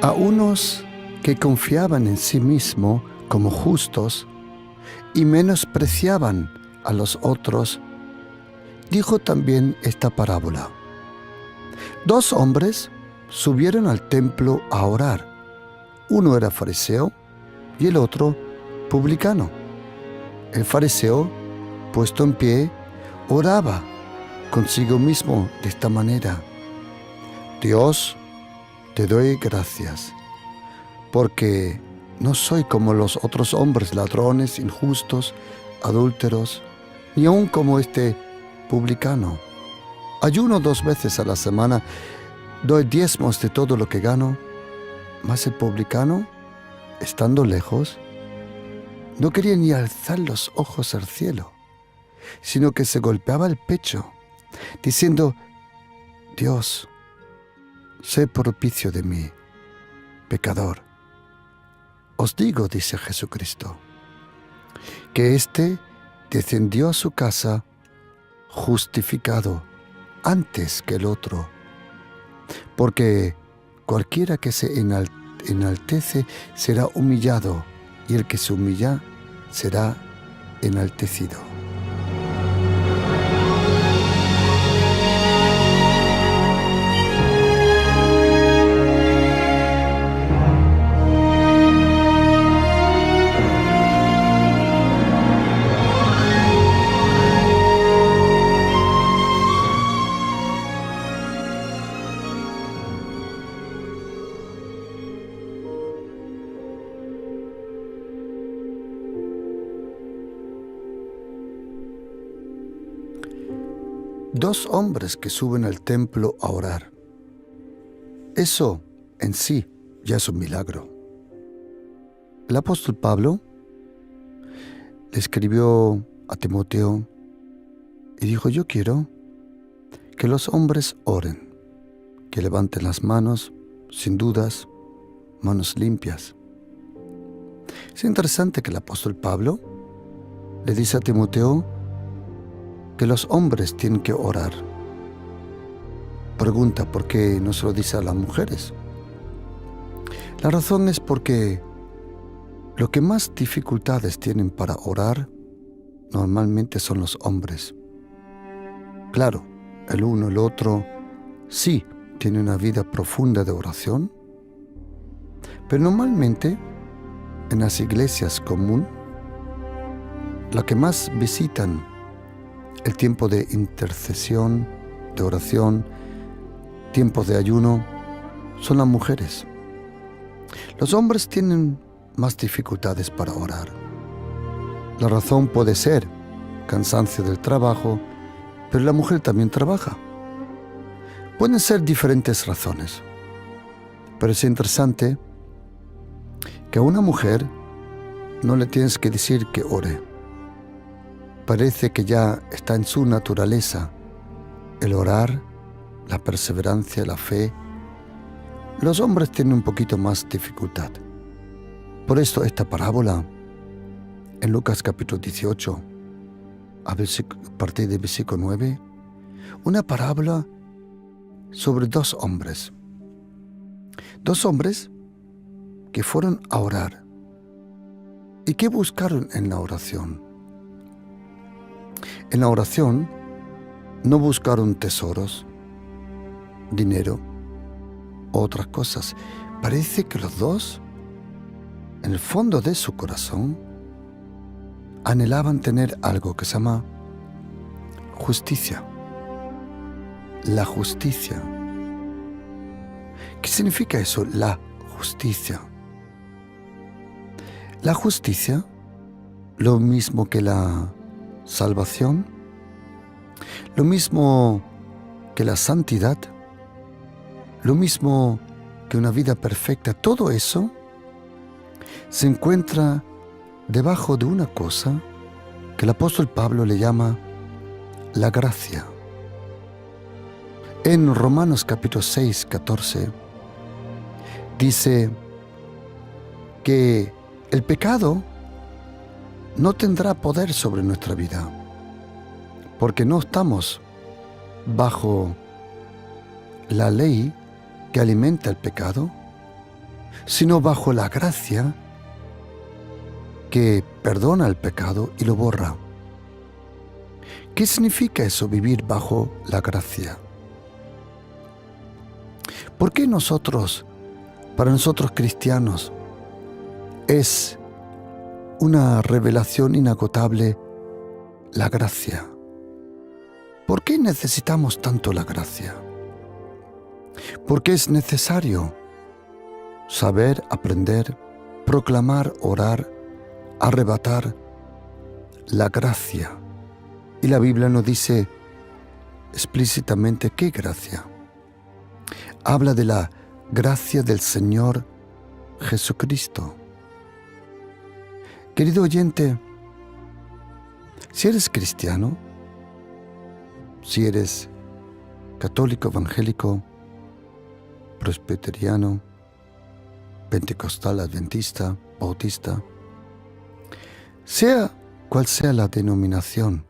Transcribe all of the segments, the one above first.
A unos que confiaban en sí mismos como justos y menospreciaban a los otros, dijo también esta parábola. 2 hombres subieron al templo a orar. Uno era fariseo y el otro publicano. El fariseo, puesto en pie, oraba consigo mismo de esta manera: Dios, te doy gracias, porque no soy como los otros hombres ladrones, injustos, adúlteros, ni aun como este publicano. Ayuno 2 veces a la semana, doy diezmos de todo lo que gano. Mas el publicano, estando lejos, no quería ni alzar los ojos al cielo, sino que se golpeaba el pecho, diciendo: Dios, sé propicio de mí, pecador. Os digo, dice Jesucristo, que éste descendió a su casa justificado antes que el otro, porque cualquiera que se enaltece será humillado, y el que se humilla será enaltecido. Dos hombres que suben al templo a orar. Eso en sí ya es un milagro. El apóstol Pablo le escribió a Timoteo y dijo: yo quiero que los hombres oren, que levanten las manos, sin dudas, manos limpias. Es interesante que el apóstol Pablo le dice a Timoteo que los hombres tienen que orar. Pregunta: ¿por qué no se lo dice a las mujeres? La razón es porque lo que más dificultades tienen para orar normalmente son los hombres. Claro, el uno, el otro, sí tiene una vida profunda de oración, pero normalmente en las iglesias común, la que más visitan el tiempo de intercesión, de oración, tiempos de ayuno, son las mujeres. Los hombres tienen más dificultades para orar. La razón puede ser cansancio del trabajo, pero la mujer también trabaja. Pueden ser diferentes razones, pero es interesante que a una mujer no le tienes que decir que ore. Parece que ya está en su naturaleza el orar, la perseverancia, la fe. Los hombres tienen un poquito más dificultad. Por esto esta parábola en Lucas capítulo 18, a partir del versículo 9, una parábola sobre 2 hombres. 2 hombres que fueron a orar. ¿Y qué buscaron en la oración? En la oración no buscaron tesoros, dinero o otras cosas. Parece que los 2, en el fondo de su corazón, anhelaban tener algo que se llama justicia. La justicia. ¿Qué significa eso? La justicia. La justicia, lo mismo que la salvación, lo mismo que la santidad, lo mismo que una vida perfecta, todo eso se encuentra debajo de una cosa que el apóstol Pablo le llama la gracia. En Romanos capítulo 6, 14, dice que el pecado no tendrá poder sobre nuestra vida, porque no estamos bajo la ley que alimenta el pecado, sino bajo la gracia que perdona el pecado y lo borra. ¿Qué significa eso, vivir bajo la gracia? ¿Por qué para nosotros cristianos, es una revelación inagotable la gracia? ¿Por qué necesitamos tanto la gracia? Porque es necesario saber, aprender, proclamar, orar, arrebatar la gracia. Y la Biblia nos dice explícitamente qué gracia. Habla de la gracia del Señor Jesucristo. Querido oyente, si eres cristiano, si eres católico, evangélico, presbiteriano, pentecostal, adventista, bautista, sea cual sea la denominación,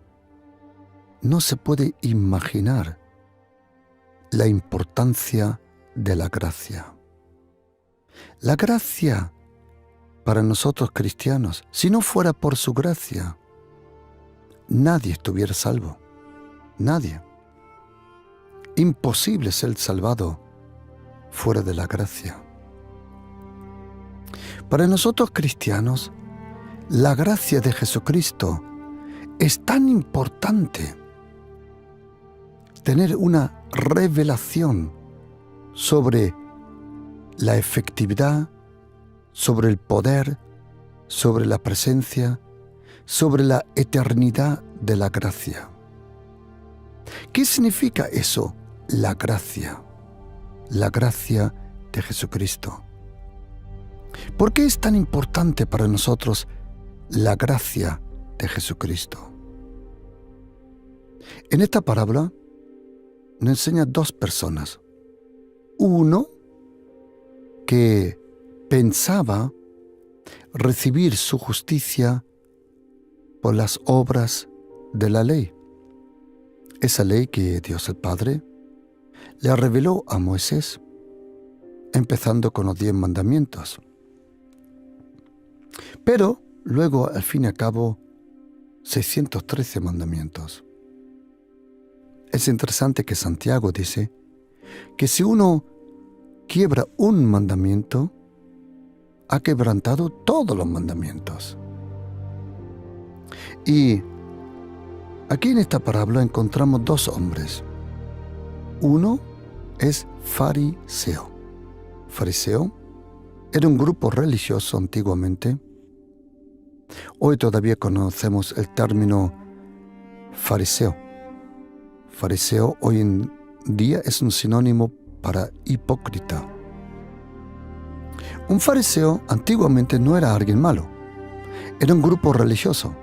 no se puede imaginar la importancia de la gracia. La gracia para nosotros cristianos, si no fuera por su gracia, nadie estuviera salvo. Nadie. Imposible ser salvado fuera de la gracia. Para nosotros cristianos, la gracia de Jesucristo es tan importante. Tener una revelación sobre la efectividad, sobre el poder, sobre la presencia, sobre la eternidad de la gracia. ¿Qué significa eso? La gracia de Jesucristo. ¿Por qué es tan importante para nosotros la gracia de Jesucristo? En esta parábola nos enseña dos personas. Uno que pensaba recibir su justicia por las obras de la ley. Esa ley que Dios el Padre le reveló a Moisés, empezando con los 10 mandamientos. Pero luego, al fin y al cabo, 613 mandamientos. Es interesante que Santiago dice que si uno quiebra un mandamiento, ha quebrantado todos los mandamientos. Y aquí en esta parábola encontramos dos hombres. Uno es fariseo. Fariseo era un grupo religioso antiguamente. Hoy todavía conocemos el término fariseo. Fariseo hoy en día es un sinónimo para hipócrita. Un fariseo antiguamente no era alguien malo, era un grupo religioso.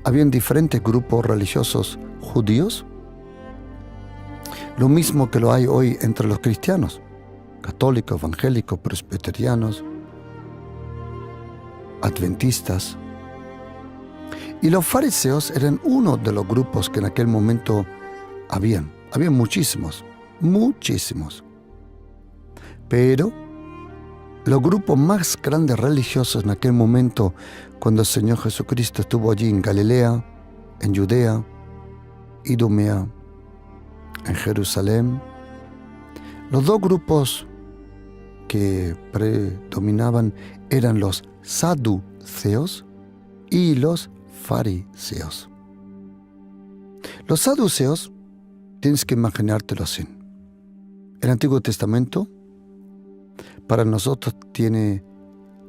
Habían diferentes grupos religiosos judíos, lo mismo que lo hay hoy entre los cristianos, católicos, evangélicos, presbiterianos, adventistas. Y los fariseos eran uno de los grupos que en aquel momento habían muchísimos. Pero los grupos más grandes religiosos en aquel momento, cuando el Señor Jesucristo estuvo allí en Galilea, en Judea, Idumea, en Jerusalén, los dos grupos que predominaban eran los saduceos y los fariseos. Los saduceos, tienes que imaginártelo así. El Antiguo Testamento para nosotros tiene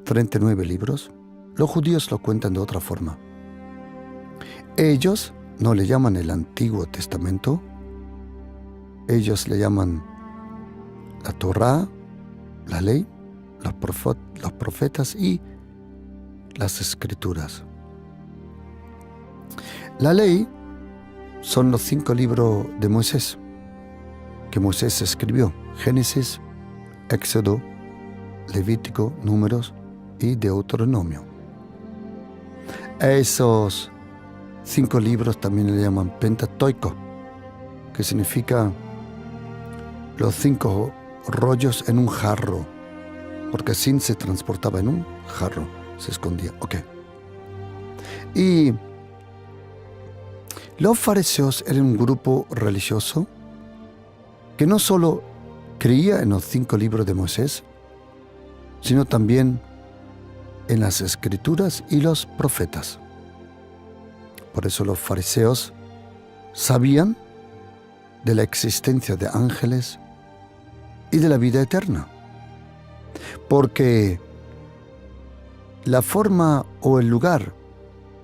39 libros. Los judíos lo cuentan de otra forma. Ellos no le llaman el Antiguo Testamento. Ellos le llaman la Torá, la ley, los profetas y las Escrituras. La ley son los 5 libros de Moisés, que Moisés escribió: Génesis, Éxodo, Levítico, Números y Deuteronomio. A esos 5 libros también le llaman Pentateuco, que significa los 5 rollos en un jarro. porque así se transportaba en un jarro, se escondía. Ok. Y los fariseos eran un grupo religioso que no solo creía en los 5 libros de Moisés, sino también en las escrituras y los profetas. Por eso los fariseos sabían de la existencia de ángeles y de la vida eterna, porque la forma o el lugar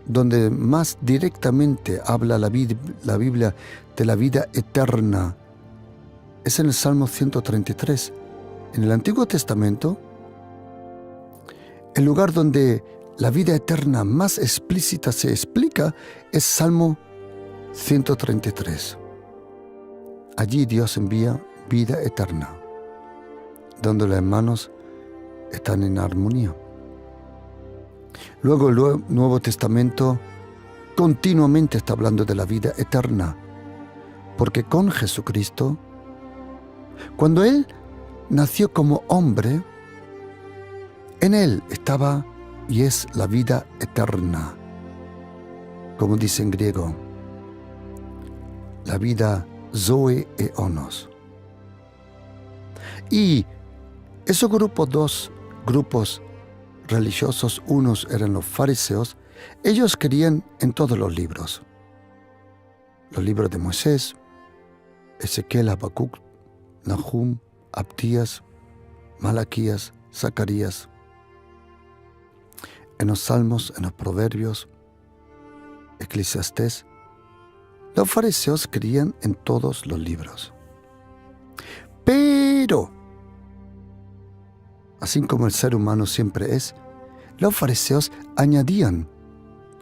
donde más directamente habla la Biblia de la vida eterna es en el Salmo 133. En el Antiguo Testamento, el lugar donde la vida eterna más explícita se explica es Salmo 133. Allí Dios envía vida eterna, donde los hermanos están en armonía. Luego el Nuevo Testamento continuamente está hablando de la vida eterna, porque con Jesucristo, cuando Él nació como hombre, en Él estaba y es la vida eterna, como dice en griego, la vida zoe eonos. Y esos dos grupos religiosos, unos eran los fariseos, ellos creían en todos los libros de Moisés, Ezequiel, Habacuc, Nahum, Abdías, Malaquías, Zacarías, en los Salmos, en los Proverbios, Eclesiastés. Los fariseos creían en todos los libros. Pero, así como el ser humano siempre es, los fariseos añadían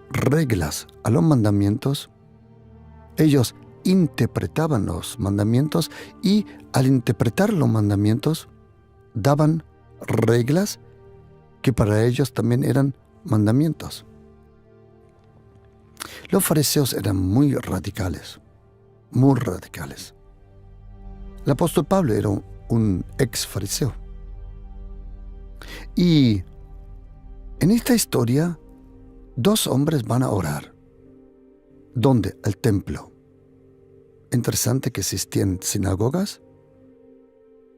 reglas a los mandamientos. Ellos interpretaban los mandamientos y al interpretar los mandamientos daban reglas que para ellos también eran mandamientos. Los fariseos eran muy radicales, muy radicales. El apóstol Pablo era un ex fariseo. Y en esta historia, 2 hombres van a orar. ¿Dónde? Al templo. Interesante que existían sinagogas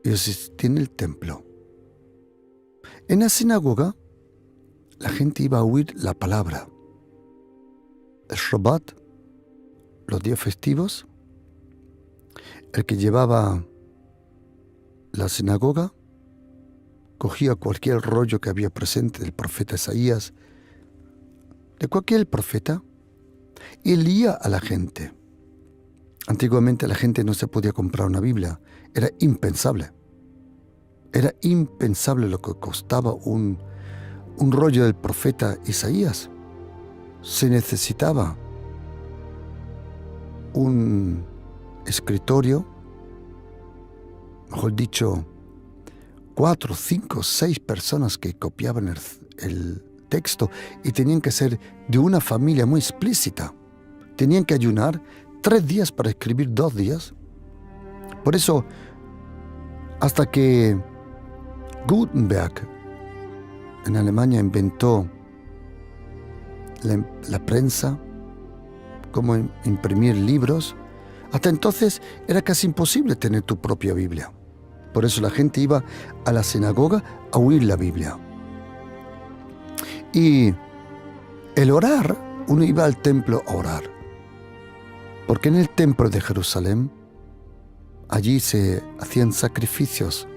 y existía el templo. En la sinagoga, la gente iba a oír la palabra. El Shabbat, los días festivos, el que llevaba la sinagoga cogía cualquier rollo que había presente del profeta Isaías, de cualquier profeta, y leía a la gente. Antiguamente la gente no se podía comprar una Biblia, era impensable. Era impensable lo que costaba un rollo del profeta Isaías. Se necesitaba un escritorio, mejor dicho, 4, 5, 6 personas que copiaban el texto y tenían que ser de una familia muy explícita. Tenían que ayunar 3 días para escribir 2 días. Por eso, hasta que Gutenberg en Alemania inventó la prensa, cómo imprimir libros, hasta entonces era casi imposible tener tu propia Biblia. Por eso la gente iba a la sinagoga a oír la Biblia. Y el orar, uno iba al templo a orar. Porque en el templo de Jerusalén, allí se hacían sacrificios.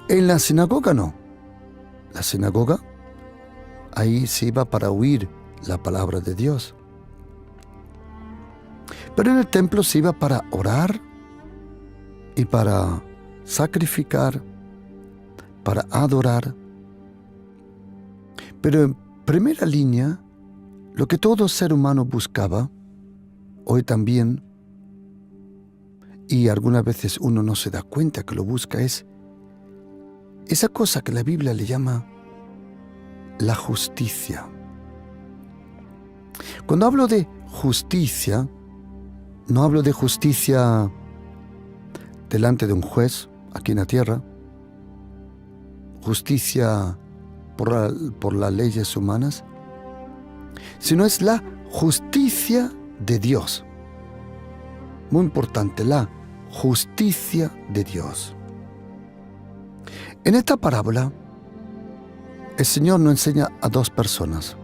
En la sinagoga no. La sinagoga, ahí se iba para oír la palabra de Dios. Pero en el templo se iba para orar y para sacrificar, para adorar. Pero en primera línea, lo que todo ser humano buscaba, hoy también, y algunas veces uno no se da cuenta que lo busca, es esa cosa que la Biblia le llama la justicia. Cuando hablo de justicia, no hablo de justicia delante de un juez aquí en la tierra, justicia por las leyes humanas, sino es la justicia de Dios. Muy importante, la justicia de Dios. En esta parábola, el Señor nos enseña a dos personas.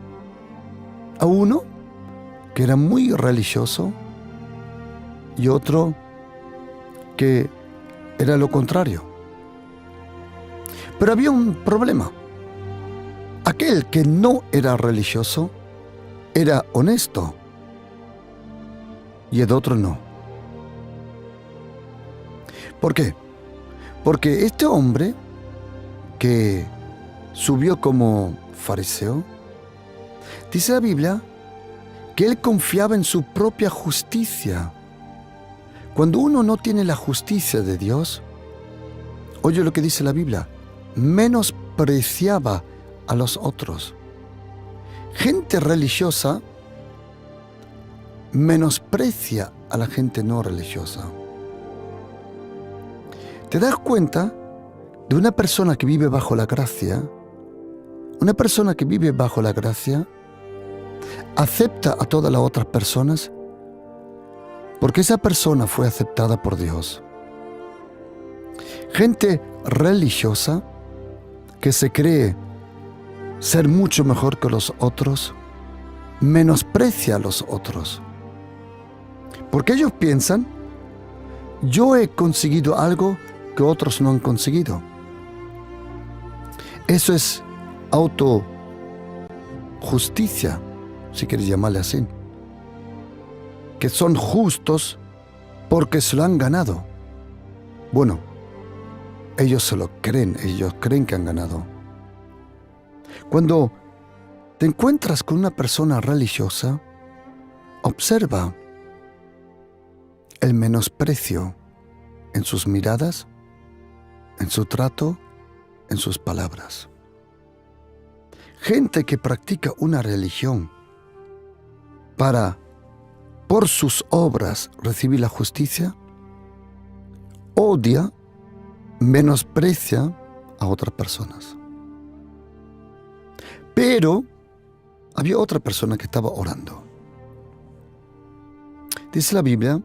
A uno que era muy religioso y otro que era lo contrario. Pero había un problema. Aquel que no era religioso era honesto y el otro no. ¿Por qué? Porque este hombre que subió como fariseo, dice la Biblia que él confiaba en su propia justicia. Cuando uno no tiene la justicia de Dios, oye lo que dice la Biblia, menospreciaba a los otros. Gente religiosa menosprecia a la gente no religiosa. ¿Te das cuenta de una persona que vive bajo la gracia? Una persona que vive bajo la gracia acepta a todas las otras personas porque esa persona fue aceptada por Dios. Gente religiosa que se cree ser mucho mejor que los otros, menosprecia a los otros. Porque ellos piensan, yo he conseguido algo que otros no han conseguido. Eso es autojusticia, si quieres llamarle así. Que son justos porque se lo han ganado. Bueno, ellos se lo creen, ellos creen que han ganado. Cuando te encuentras con una persona religiosa, observa el menosprecio en sus miradas, en su trato, en sus palabras. Gente que practica una religión para, por sus obras, recibir la justicia, odia, menosprecia a otras personas. Pero había otra persona que estaba orando. Dice la Biblia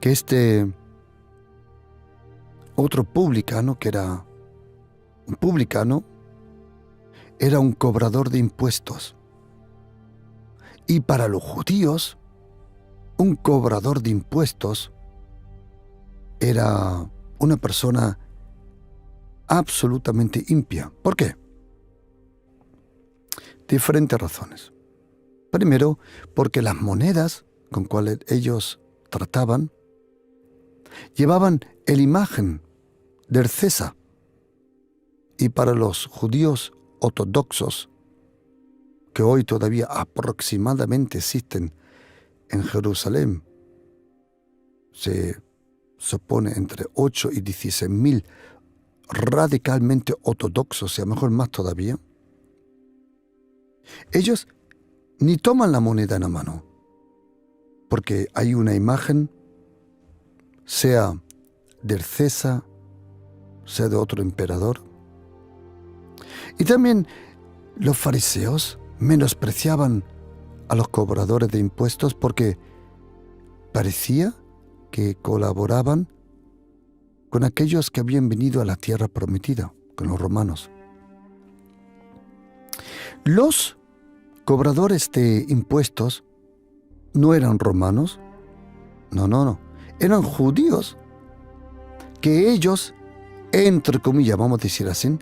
que este otro publicano, que era un publicano, era un cobrador de impuestos. Y para los judíos, un cobrador de impuestos era una persona absolutamente impía. ¿Por qué? Diferentes razones. Primero, porque las monedas con cuales ellos trataban llevaban la imagen del César. Y para los judíos ortodoxos, que hoy todavía aproximadamente existen en Jerusalén, se supone entre 8 y 16.000 radicalmente ortodoxos, y a lo mejor más todavía, ellos ni toman la moneda en la mano, porque hay una imagen, sea del César, sea de otro emperador. Y también los fariseos menospreciaban a los cobradores de impuestos porque parecía que colaboraban con aquellos que habían venido a la tierra prometida, con los romanos. Los cobradores de impuestos no eran romanos, no, eran judíos, que ellos, entre comillas, vamos a decir así,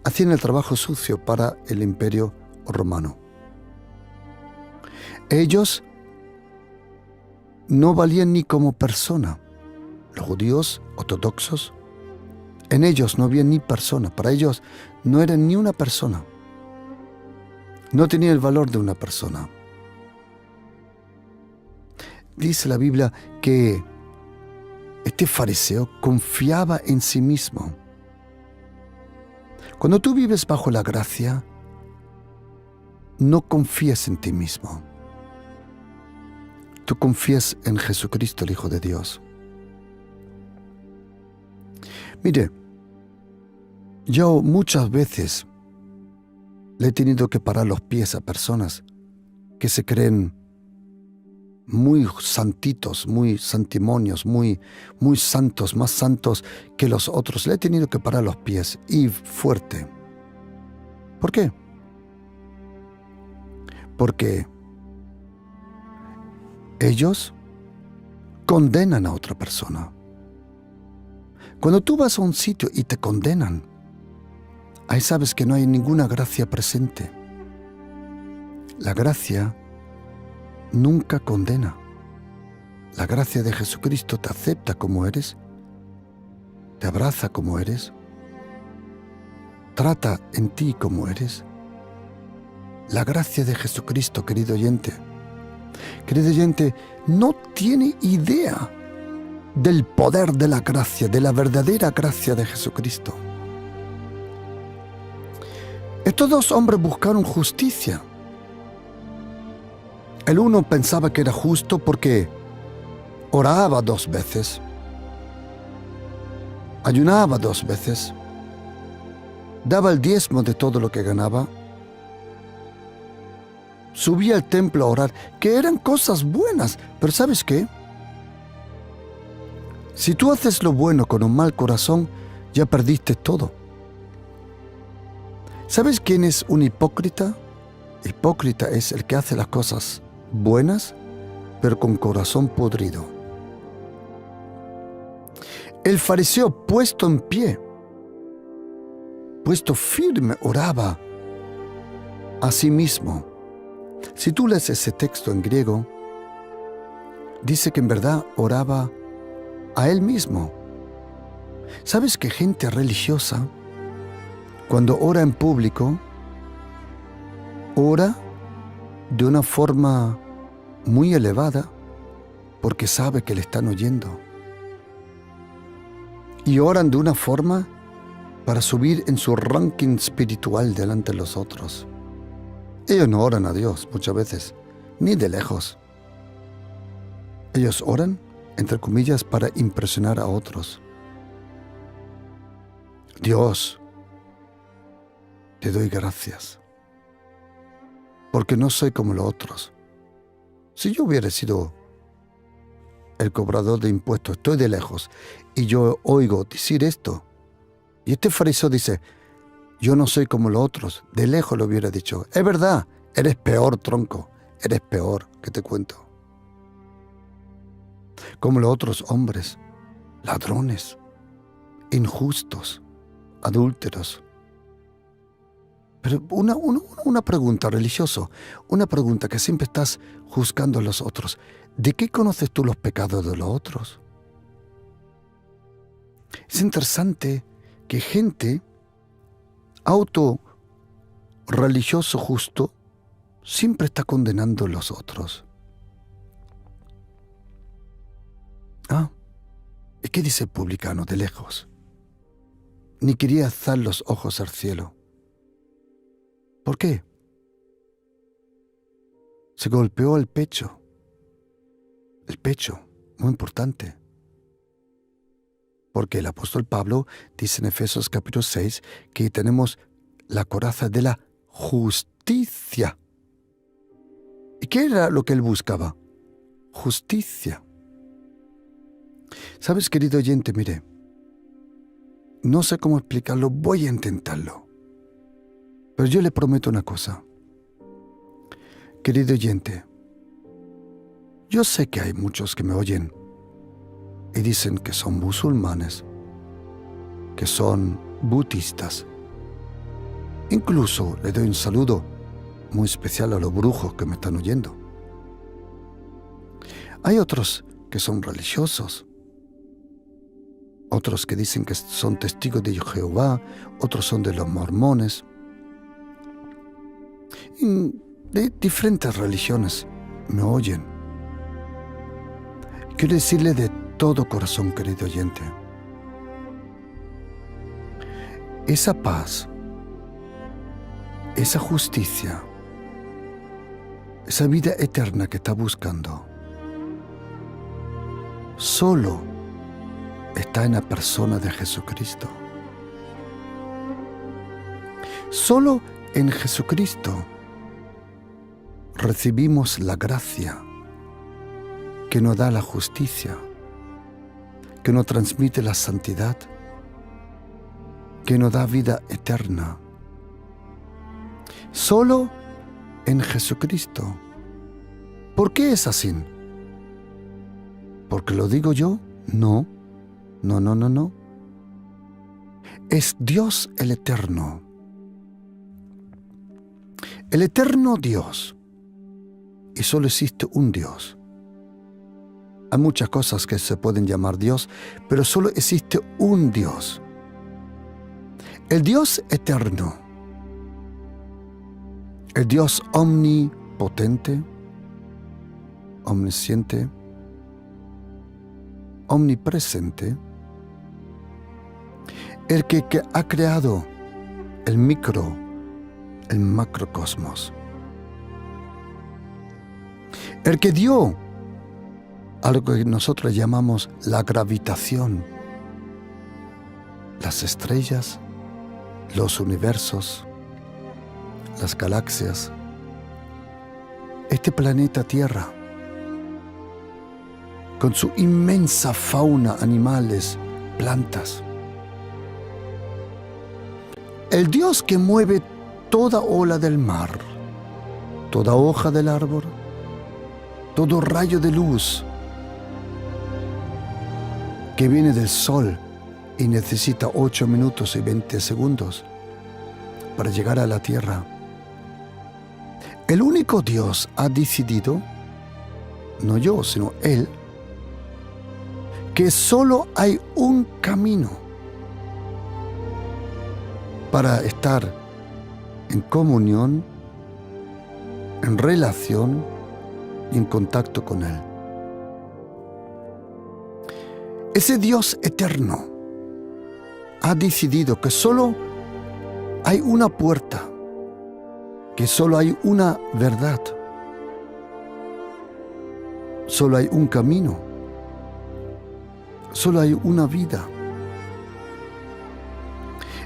hacían el trabajo sucio para el imperio romano. Ellos no valían ni como persona. Los judíos ortodoxos, en ellos no había ni persona. Para ellos no eran ni una persona. No tenía el valor de una persona. Dice la Biblia que este fariseo confiaba en sí mismo. Cuando tú vives bajo la gracia, no confías en ti mismo. Tú confías en Jesucristo, el Hijo de Dios. Mire, Yo muchas veces le he tenido que parar los pies a personas que se creen muy santitos, muy santimonios, muy santos, más santos que los otros. Le he tenido que parar los pies y fuerte. ¿Por qué? Porque ellos condenan a otra persona. Cuando tú vas a un sitio y te condenan, ahí sabes que no hay ninguna gracia presente. La gracia nunca condena. La gracia de Jesucristo te acepta como eres, te abraza como eres, trata en ti como eres. La gracia de Jesucristo, querido oyente, no tiene idea del poder de la gracia, de la verdadera gracia de Jesucristo. Estos dos hombres buscaron justicia. El uno pensaba que era justo porque oraba 2 veces, ayunaba 2 veces, daba el diezmo de todo lo que ganaba, subía al templo a orar, que eran cosas buenas. Pero ¿sabes qué? Si tú haces lo bueno con un mal corazón, ya perdiste todo. ¿Sabes quién es un hipócrita? Hipócrita es el que hace las cosas buenas, pero con corazón podrido. El fariseo puesto en pie, puesto firme, oraba a sí mismo. Si tú lees ese texto en griego, dice que en verdad oraba a él mismo. ¿Sabes que gente religiosa, cuando ora en público, ora de una forma muy elevada porque sabe que le están oyendo? Y oran de una forma para subir en su ranking espiritual delante de los otros. Ellos no oran a Dios muchas veces, ni de lejos. Ellos oran, entre comillas, para impresionar a otros. Dios, te doy gracias, porque no soy como los otros. Si yo hubiera sido el cobrador de impuestos, estoy de lejos, y yo oigo decir esto, y este fariseo dice, yo no soy como los otros, de lejos lo hubiera dicho, es verdad, eres peor, tronco, eres peor, ¿qué te cuento? Como los otros hombres, ladrones, injustos, adúlteros. Pero una pregunta, religioso, una pregunta que siempre estás juzgando a los otros. ¿De qué conoces tú los pecados de los otros? Es interesante que gente religioso justo siempre está condenando a los otros. ¿Y qué dice el publicano de lejos? Ni quería alzar los ojos al cielo. ¿Por qué? Se golpeó el pecho. El pecho, muy importante. Porque el apóstol Pablo dice en Efesios capítulo 6 que tenemos la coraza de la justicia. ¿Y qué era lo que él buscaba? Justicia. ¿Sabes, querido oyente? Mire, no sé cómo explicarlo, voy a intentarlo. Pero yo le prometo una cosa. Querido oyente, yo sé que hay muchos que me oyen y dicen que son musulmanes, que son budistas. Incluso le doy un saludo muy especial a los brujos que me están oyendo. Hay otros que son religiosos, otros que dicen que son testigos de Jehová, otros son de los mormones, y de diferentes religiones me oyen. Quiero decirle de todo corazón, querido oyente, esa paz, esa justicia, esa vida eterna que está buscando, solo está en la persona de Jesucristo. Solo en Jesucristo recibimos la gracia que nos da la justicia, que nos transmite la santidad, que nos da vida eterna. Solo en Jesucristo. ¿Por qué es así? ¿Porque lo digo yo? No. No. Es Dios el Eterno. El eterno Dios. Y solo existe un Dios. Hay muchas cosas que se pueden llamar Dios, pero solo existe un Dios. El Dios eterno. El Dios omnipotente, omnisciente, omnipresente. El que ha creado el macrocosmos. El que dio algo que nosotros llamamos la gravitación, las estrellas, los universos, las galaxias, este planeta Tierra, con su inmensa fauna, animales, plantas. El Dios que mueve toda ola del mar, toda hoja del árbol, todo rayo de luz que viene del sol y necesita 8 minutos y 20 segundos para llegar a la tierra. El único Dios ha decidido, no yo, sino Él, que solo hay un camino para estar en comunión, en relación y en contacto con Él. Ese Dios eterno ha decidido que solo hay una puerta, que solo hay una verdad, solo hay un camino, solo hay una vida.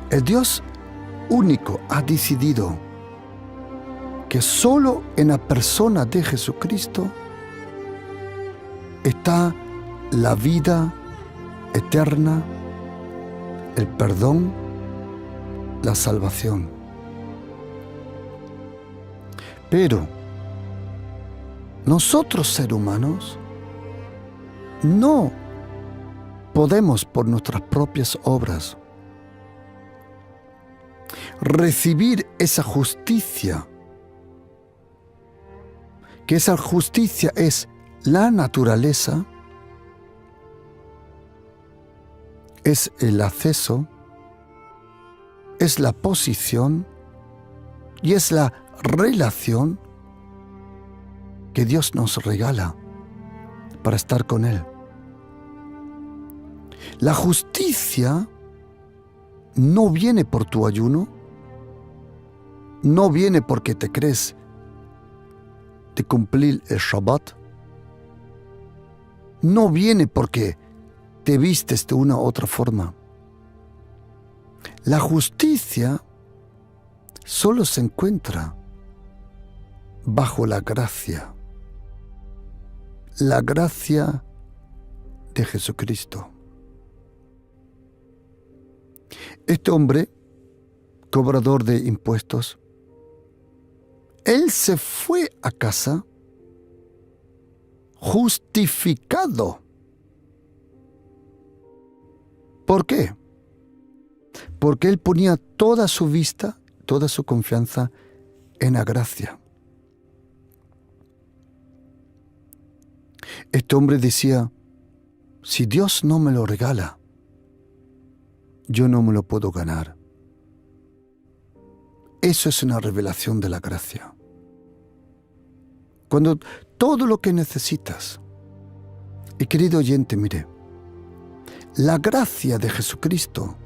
El Dios único ha decidido que solo en la persona de Jesucristo está la vida eterna, el perdón, la salvación. Pero nosotros, seres humanos, no podemos por nuestras propias obras recibir esa justicia, que esa justicia es la naturaleza, es el acceso, es la posición y es la relación que Dios nos regala para estar con Él. La justicia no viene por tu ayuno, no viene porque te crees de cumplir el Shabbat, no viene porque te vistes de una u otra forma. La justicia solo se encuentra bajo la gracia de Jesucristo. Este hombre, cobrador de impuestos, él se fue a casa justificado. ¿Por qué? Porque él ponía toda su vista, toda su confianza en la gracia. Este hombre decía, si Dios no me lo regala, yo no me lo puedo ganar. Eso es una revelación de la gracia. Cuando todo lo que necesitas, y querido oyente, mire, la gracia de Jesucristo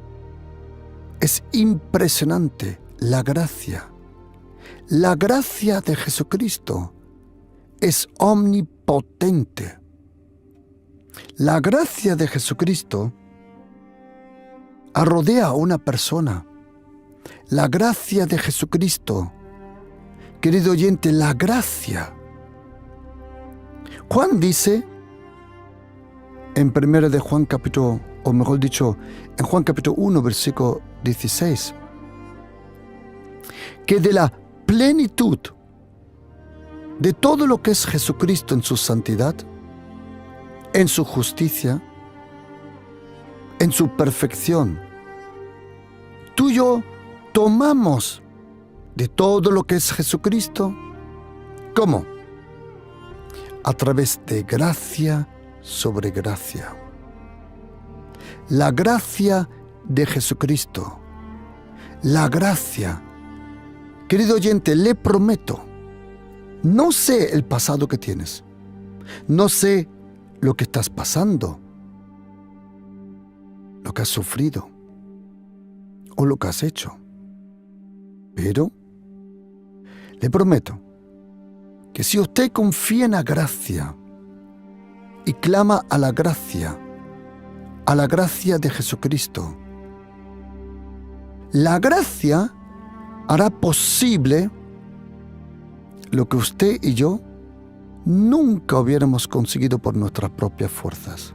es impresionante. La gracia de Jesucristo es omnipotente. La gracia de Jesucristo rodea a una persona La gracia de Jesucristo. Querido oyente, la gracia. Juan dice en 1 de Juan capítulo, o mejor dicho, en Juan capítulo 1, versículo 16, que de la plenitud de todo lo que es Jesucristo en su santidad, en su justicia, en su perfección, tú y yo tomamos de todo lo que es Jesucristo. ¿Cómo? A través de gracia sobre gracia. La gracia de Jesucristo. La gracia. Querido oyente, le prometo, no sé el pasado que tienes. No sé lo que estás pasando, lo que has sufrido o lo que has hecho. Pero le prometo que si usted confía en la gracia y clama a la gracia de Jesucristo, la gracia hará posible lo que usted y yo nunca hubiéramos conseguido por nuestras propias fuerzas.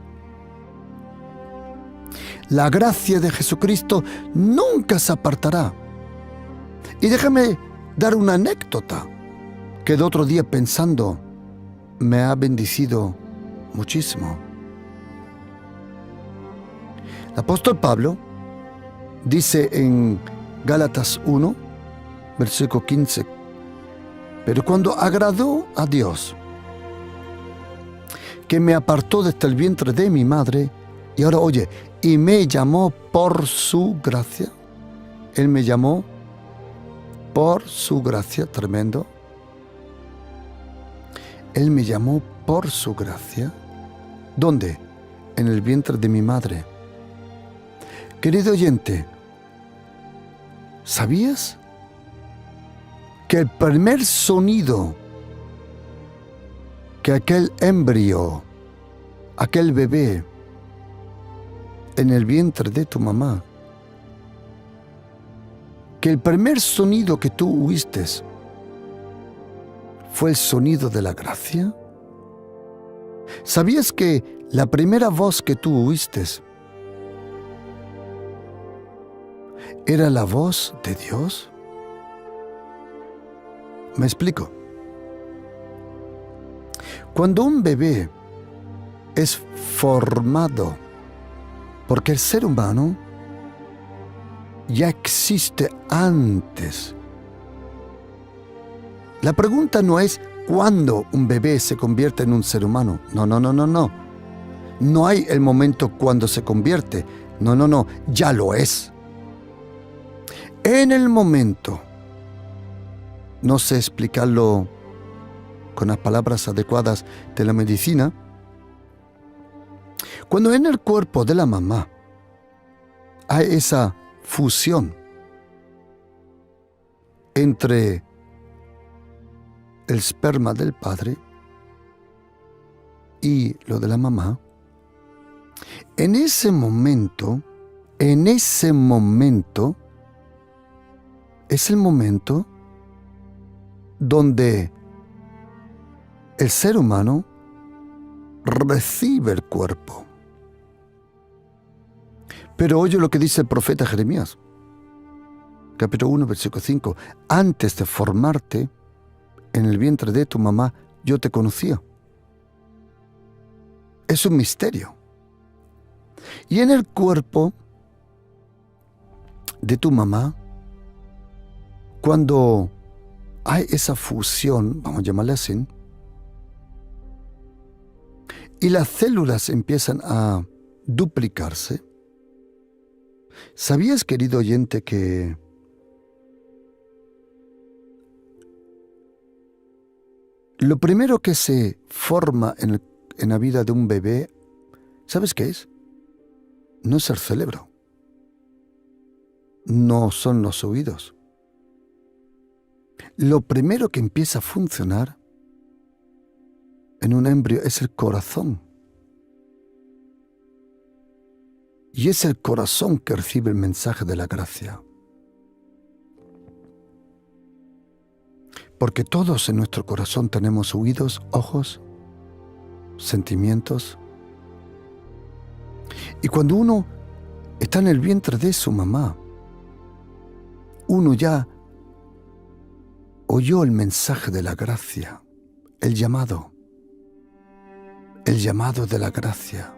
La gracia de Jesucristo nunca se apartará. Y déjame dar una anécdota que de otro día pensando me ha bendecido muchísimo. El apóstol Pablo dice en Gálatas 1, versículo 15, pero cuando agradó a Dios, que me apartó desde el vientre de mi madre, y ahora oye, y me llamó por su gracia. Él me llamó por su gracia, tremendo. Él me llamó por su gracia. ¿Dónde? En el vientre de mi madre. Querido oyente, ¿sabías que el primer sonido que aquel embrión, aquel bebé en el vientre de tu mamá, que el primer sonido que tú oíste fue el sonido de la gracia? ¿Sabías que la primera voz que tú oíste era la voz de Dios? Me explico. Cuando un bebé es formado, porque el ser humano ya existe antes. La pregunta no es cuándo un bebé se convierte en un ser humano. No. No hay el momento cuando se convierte. No. Ya lo es. En el momento, no sé explicarlo con las palabras adecuadas de la medicina, cuando en el cuerpo de la mamá hay esa fusión entre el esperma del padre y lo de la mamá, en ese momento, es el momento donde el ser humano recibe el cuerpo. Pero oye lo que dice el profeta Jeremías, capítulo 1, versículo 5. Antes de formarte en el vientre de tu mamá, yo te conocía. Es un misterio. Y en el cuerpo de tu mamá, cuando hay esa fusión, vamos a llamarle así, y las células empiezan a duplicarse, ¿sabías, querido oyente, que lo primero que se forma en la vida de un bebé, ¿sabes qué es? No es el cerebro, no son los oídos. Lo primero que empieza a funcionar en un embrión es el corazón. Y es el corazón que recibe el mensaje de la gracia. Porque todos en nuestro corazón tenemos oídos, ojos, sentimientos. Y cuando uno está en el vientre de su mamá, uno ya oyó el mensaje de la gracia, el llamado de la gracia.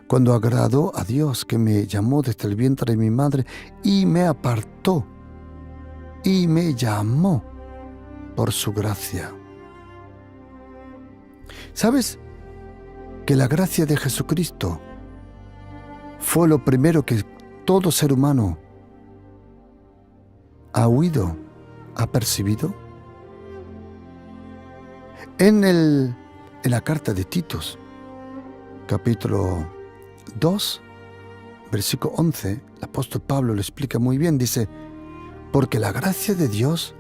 Cuando agradó a Dios, que me llamó desde el vientre de mi madre y me apartó y me llamó por su gracia. ¿Sabes que la gracia de Jesucristo fue lo primero que todo ser humano ha oído, ha percibido? En la carta de Titos, capítulo 2, versículo 11, el apóstol Pablo lo explica muy bien. Dice: porque la gracia de Dios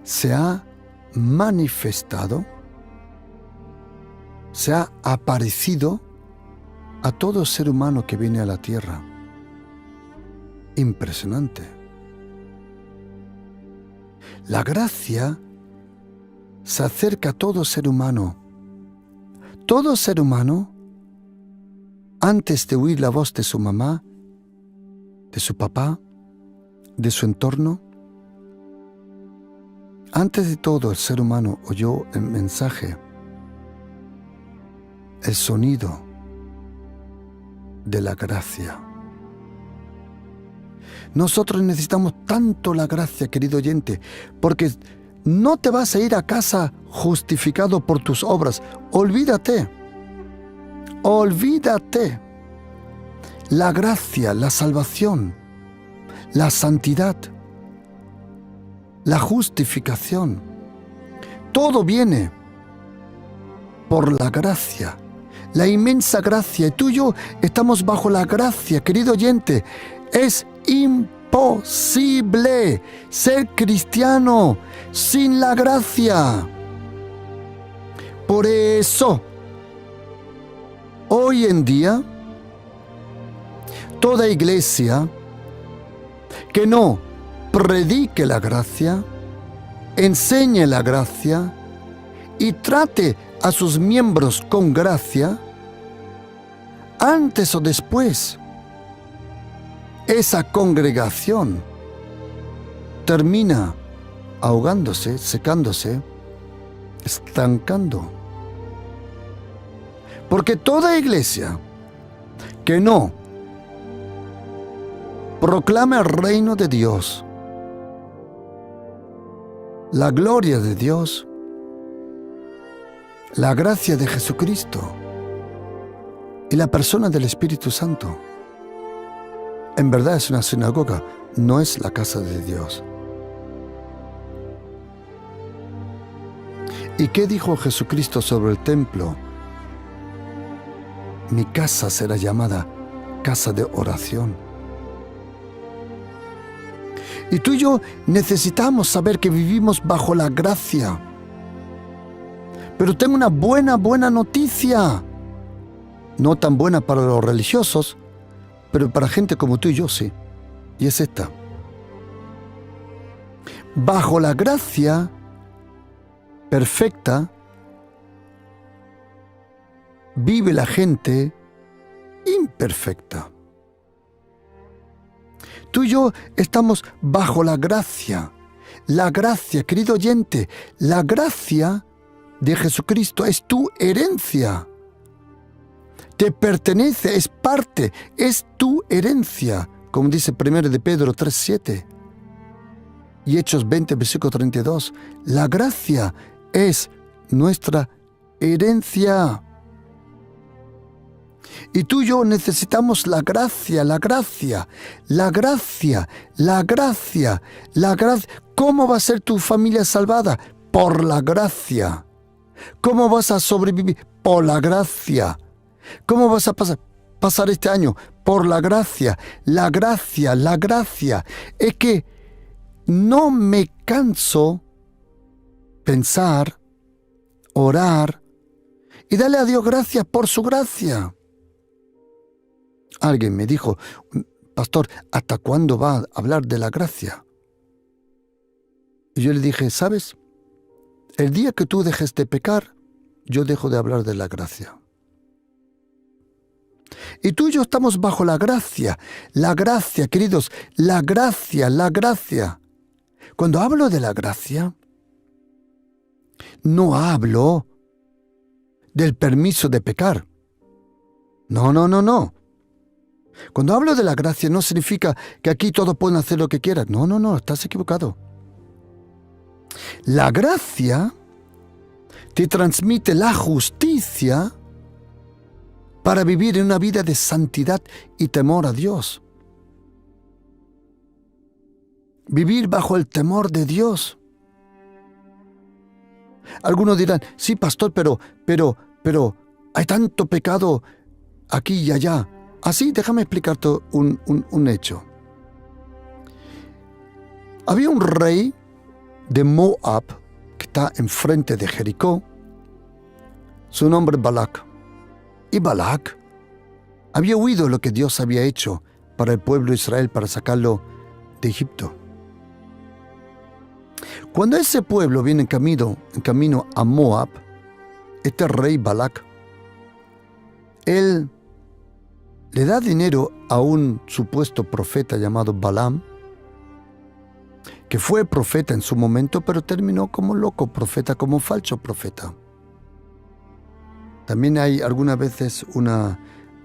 se ha manifestado, se ha aparecido a todo ser humano que viene a la tierra. Impresionante. La gracia se acerca a todo ser humano. Todo ser humano, antes de oír la voz de su mamá, de su papá, de su entorno, antes de todo el ser humano oyó el mensaje, el sonido de la gracia. Nosotros necesitamos tanto la gracia, querido oyente, porque no te vas a ir a casa justificado por tus obras. Olvídate. La gracia, la salvación, la santidad, la justificación, todo viene por la gracia, la inmensa gracia. Y tú y yo estamos bajo la gracia, querido oyente. Es imposible ser cristiano sin la gracia. Por eso, hoy en día, toda iglesia que no predique la gracia, enseñe la gracia y trate a sus miembros con gracia, antes o después, esa congregación termina ahogándose, secándose, estancando. Porque toda iglesia que no proclame el reino de Dios, la gloria de Dios, la gracia de Jesucristo y la persona del Espíritu Santo, en verdad es una sinagoga, no es la casa de Dios. ¿Y qué dijo Jesucristo sobre el templo? Mi casa será llamada casa de oración. Y tú y yo necesitamos saber que vivimos bajo la gracia. Pero tengo una buena noticia. No tan buena para los religiosos, pero para gente como tú y yo sí. Y es esta. Bajo la gracia perfecta vive la gente imperfecta. Tú y yo estamos bajo la gracia. La gracia, querido oyente, la gracia de Jesucristo es tu herencia. Te pertenece, es parte, es tu herencia, como dice 1 de Pedro 3:7 y Hechos 20, versículo 32. La gracia es nuestra herencia. Y tú y yo necesitamos la gracia, la gracia, la gracia, la gracia, la gracia. ¿Cómo va a ser tu familia salvada? Por la gracia. ¿Cómo vas a sobrevivir? Por la gracia. ¿Cómo vas a pasar este año? Por la gracia. La gracia, la gracia. Es que no me canso pensar, orar y darle a Dios gracias por su gracia. Alguien me dijo: pastor, ¿hasta cuándo va a hablar de la gracia? Y yo le dije, ¿sabes? El día que tú dejes de pecar, yo dejo de hablar de la gracia. Y tú y yo estamos bajo la gracia, queridos, la gracia, la gracia. Cuando hablo de la gracia, no hablo del permiso de pecar. No, no, no, no. Cuando hablo de la gracia no significa que aquí todos pueden hacer lo que quieran. No, no, no, estás equivocado. La gracia te transmite la justicia para vivir en una vida de santidad y temor a Dios. Vivir bajo el temor de Dios. Algunos dirán, sí, pastor, pero hay tanto pecado aquí y allá. Así, déjame explicarte un hecho. Había un rey de Moab que está enfrente de Jericó. Su nombre es Balac. Y Balac había oído lo que Dios había hecho para el pueblo de Israel para sacarlo de Egipto. Cuando ese pueblo viene en camino a Moab, este rey Balac, él le da dinero a un supuesto profeta llamado Balaam, que fue profeta en su momento, pero terminó como loco profeta, como falso profeta. También hay algunas veces una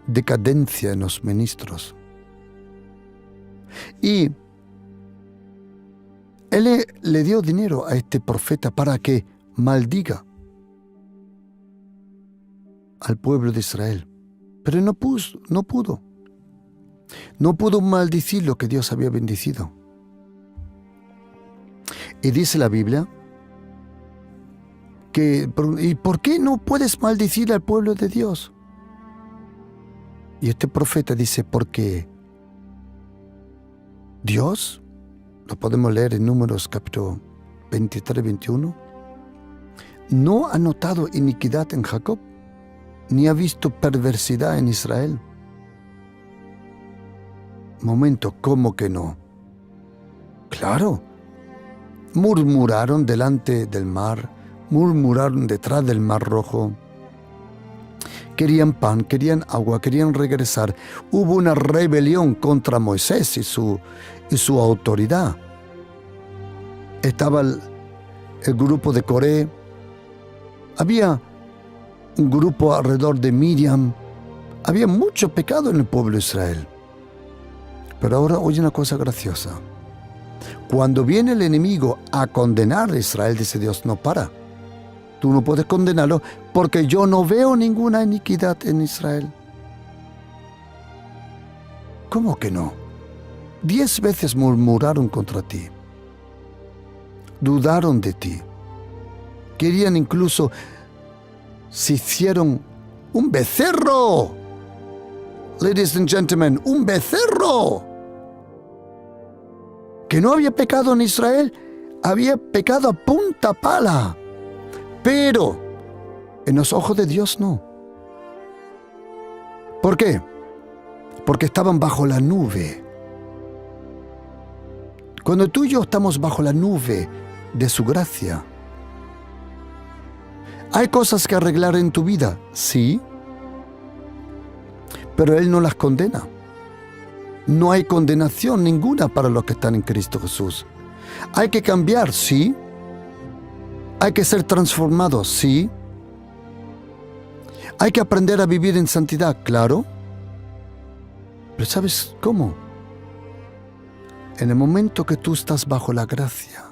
decadencia en los ministros. Y él le dio dinero a este profeta para que maldiga al pueblo de Israel. Pero no pudo. No pudo maldecir lo que Dios había bendecido. Y dice la Biblia ¿y por qué no puedes maldecir al pueblo de Dios? Y este profeta dice, porque Dios, lo podemos leer en Números capítulo 23, 21, no ha notado iniquidad en Jacob, ni ha visto perversidad en Israel. Momento, ¿cómo que no? Claro, murmuraron delante del mar, murmuraron detrás del mar rojo. Querían pan, querían agua, querían regresar. Hubo una rebelión contra Moisés y su autoridad. Estaba el grupo de Coré. Había un grupo alrededor de Miriam. Había mucho pecado en el pueblo de Israel. Pero ahora oye una cosa graciosa. Cuando viene el enemigo a condenar a Israel, dice Dios, no para. Tú no puedes condenarlo porque yo no veo ninguna iniquidad en Israel. ¿Cómo que no? 10 veces murmuraron contra ti. Dudaron de ti. Querían incluso, se hicieron un becerro. Ladies and gentlemen, un becerro. Que no había pecado en Israel, había pecado a punta pala. Pero en los ojos de Dios no. ¿Por qué? Porque estaban bajo la nube. Cuando tú y yo estamos bajo la nube de su gracia, ¿hay cosas que arreglar en tu vida? Sí. Pero Él no las condena. No hay condenación ninguna para los que están en Cristo Jesús. ¿Hay que cambiar? Sí. ¿Hay que ser transformados? Sí. ¿Hay que aprender a vivir en santidad? Claro. Pero ¿sabes cómo? En el momento que tú estás bajo la gracia,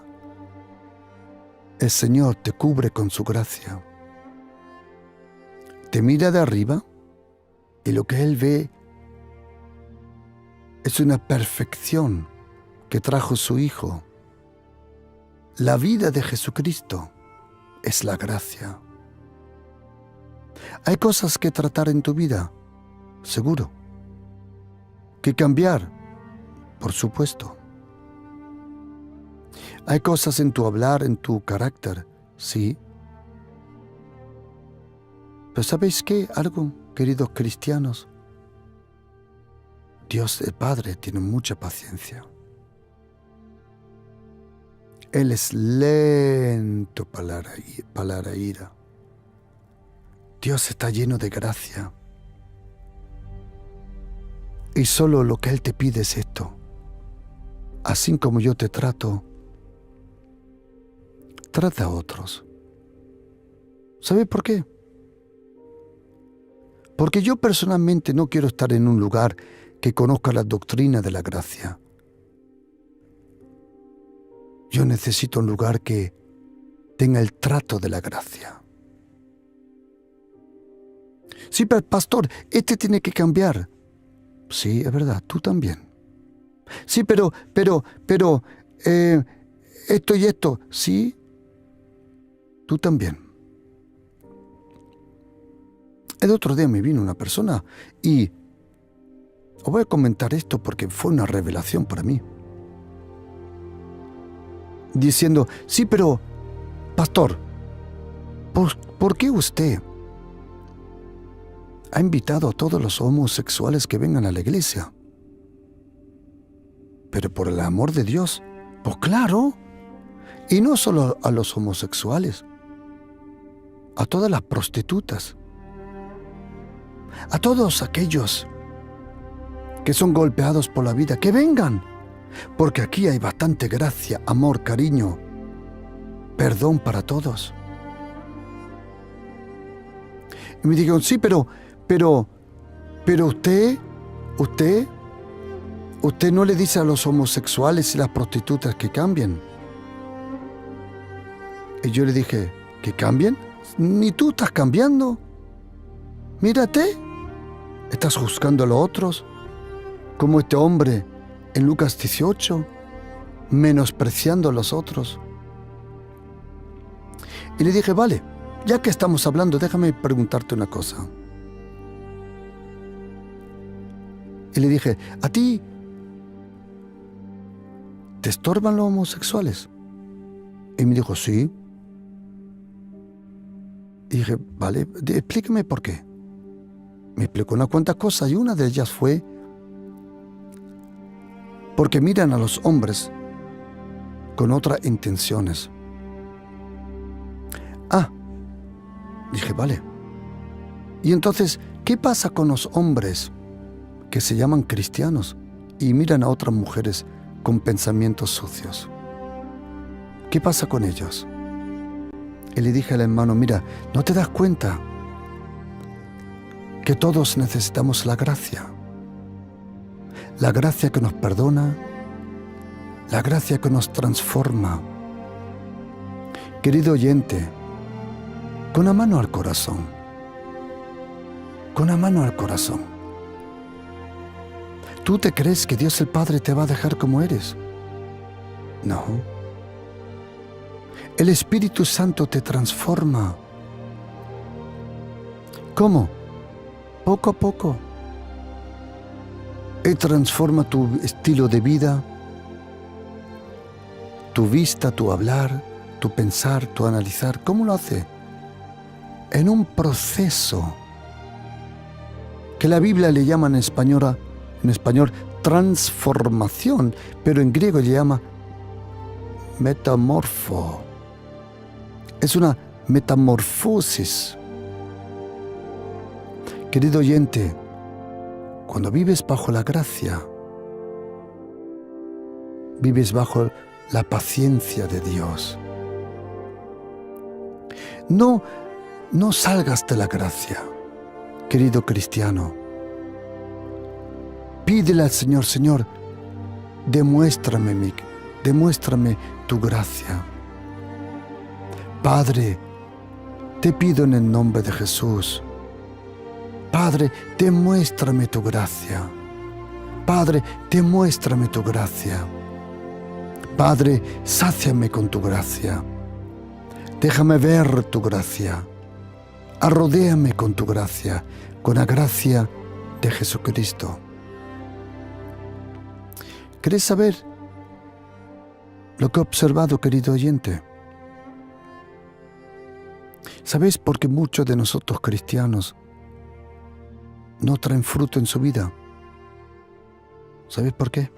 el Señor te cubre con su gracia. Te mira de arriba y lo que Él ve es una perfección que trajo su Hijo. La vida de Jesucristo es la gracia. Hay cosas que tratar en tu vida, seguro. Que cambiar, por supuesto. Hay cosas en tu hablar, en tu carácter, sí. Pero ¿sabéis qué? Algo, queridos cristianos. Dios el Padre tiene mucha paciencia. Él es lento para la ira. Dios está lleno de gracia. Y solo lo que Él te pide es esto. Así como yo te trato, trata a otros. ¿Sabes por qué? Porque yo personalmente no quiero estar en un lugar que conozca la doctrina de la gracia. Yo necesito un lugar que tenga el trato de la gracia. Sí, pero pastor, este tiene que cambiar. Sí, es verdad, tú también. Sí, pero, esto y esto, sí, tú también. El otro día me vino una persona y os voy a comentar esto porque fue una revelación para mí. Diciendo, sí, pero, pastor, ¿por qué usted ha invitado a todos los homosexuales que vengan a la iglesia? Pero por el amor de Dios, pues claro, y no solo a los homosexuales, a todas las prostitutas, a todos aquellos que son golpeados por la vida, que vengan, porque aquí hay bastante gracia, amor, cariño, perdón para todos. Y me dijeron, sí, pero usted no le dice a los homosexuales y las prostitutas que cambien. Y yo le dije, ¿que cambien? Ni tú estás cambiando. Mírate, estás juzgando a los otros, como este hombre en Lucas 18, menospreciando a los otros. Y le dije, vale, ya que estamos hablando, déjame preguntarte una cosa. Y le dije, ¿a ti te estorban los homosexuales? Y me dijo, sí. Y dije, vale, explíqueme por qué. Me explicó unas cuantas cosas y una de ellas fue porque miran a los hombres con otras intenciones. Dije, vale. Y entonces, ¿qué pasa con los hombres que se llaman cristianos y miran a otras mujeres con pensamientos sucios? ¿Qué pasa con ellos? Y le dije al hermano, mira, ¿no te das cuenta que todos necesitamos la gracia? La gracia que nos perdona, la gracia que nos transforma. Querido oyente, con la mano al corazón, con la mano al corazón. ¿Tú te crees que Dios el Padre te va a dejar como eres? No. El Espíritu Santo te transforma. ¿Cómo? Poco a poco. Él transforma tu estilo de vida, tu vista, tu hablar, tu pensar, tu analizar. ¿Cómo lo hace? En un proceso que la Biblia le llama en español transformación, pero en griego le llama metamorfo. Es una metamorfosis. Querido oyente, cuando vives bajo la gracia, vives bajo la paciencia de Dios. No salgas de la gracia, querido cristiano. Pídele al Señor, Señor, demuéstrame tu gracia. Padre, te pido en el nombre de Jesús. Padre, demuéstrame tu gracia. Padre, demuéstrame tu gracia. Padre, sáciame con tu gracia. Déjame ver tu gracia. Arrodéame con tu gracia, con la gracia de Jesucristo. ¿Querés saber lo que he observado, querido oyente? ¿Sabéis por qué muchos de nosotros cristianos no traen fruto en su vida? ¿Sabéis por qué?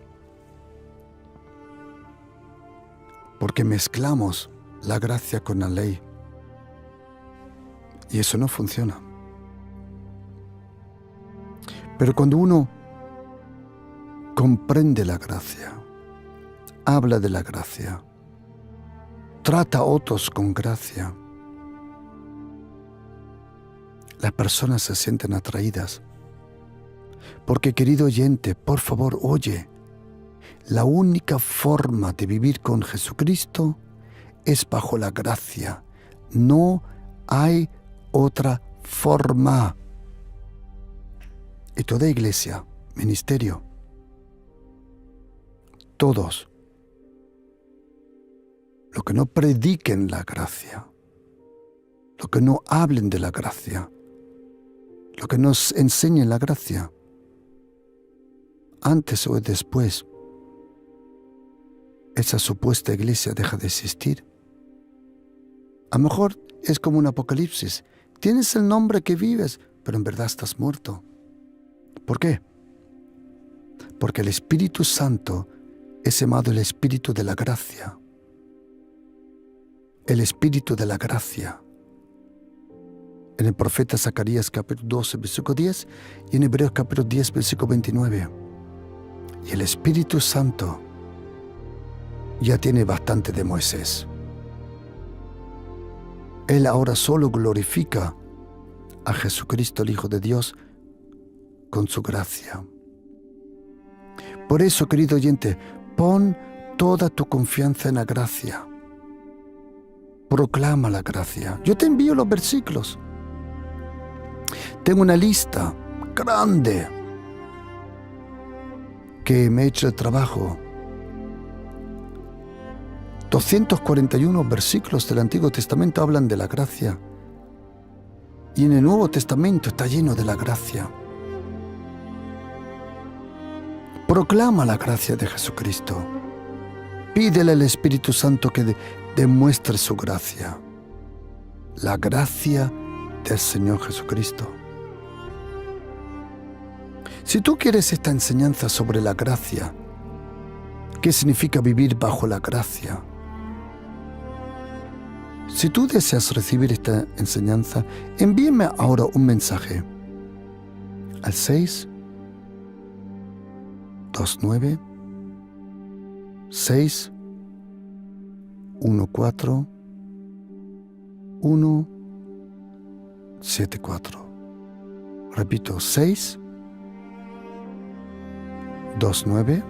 porque mezclamos la gracia con la ley. Y eso no funciona. Pero cuando uno comprende la gracia, habla de la gracia, trata a otros con gracia, las personas se sienten atraídas. Porque, querido oyente, por favor, oye, la única forma de vivir con Jesucristo es bajo la gracia. No hay otra forma. Y toda iglesia, ministerio, todos, los que no prediquen la gracia, los que no hablen de la gracia, los que nos enseñen la gracia, antes o después, esa supuesta iglesia deja de existir. A lo mejor es como un apocalipsis. Tienes el nombre que vives, pero en verdad estás muerto. ¿Por qué? Porque el Espíritu Santo es llamado el Espíritu de la gracia. El Espíritu de la gracia. En el profeta Zacarías capítulo 12, versículo 10 y en Hebreos capítulo 10, versículo 29. Y el Espíritu Santo ya tiene bastante de Moisés. Él ahora solo glorifica a Jesucristo, el Hijo de Dios, con su gracia. Por eso, querido oyente, pon toda tu confianza en la gracia. Proclama la gracia. Yo te envío los versículos. Tengo una lista grande que me he hecho el trabajo. 241 versículos del Antiguo Testamento hablan de la gracia. Y en el Nuevo Testamento está lleno de la gracia. Proclama la gracia de Jesucristo. Pídele al Espíritu Santo que demuestre su gracia. La gracia del Señor Jesucristo. Si tú quieres esta enseñanza sobre la gracia, ¿qué significa vivir bajo la gracia? Si tú deseas recibir esta enseñanza, envíame ahora un mensaje al 629 614 174. Repito, 629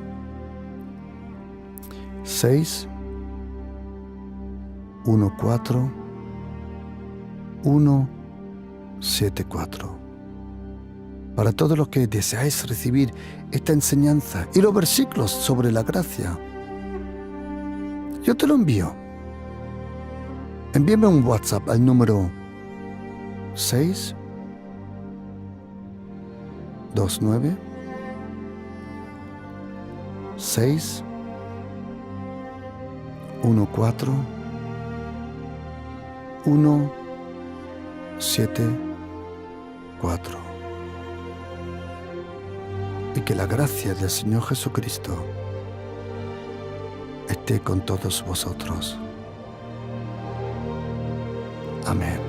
614 174. Para todos los que deseáis recibir esta enseñanza y los versículos sobre la gracia, yo te lo envío. Envíame un WhatsApp al número 629 614 174. Y que la gracia del Señor Jesucristo esté con todos vosotros. Amén.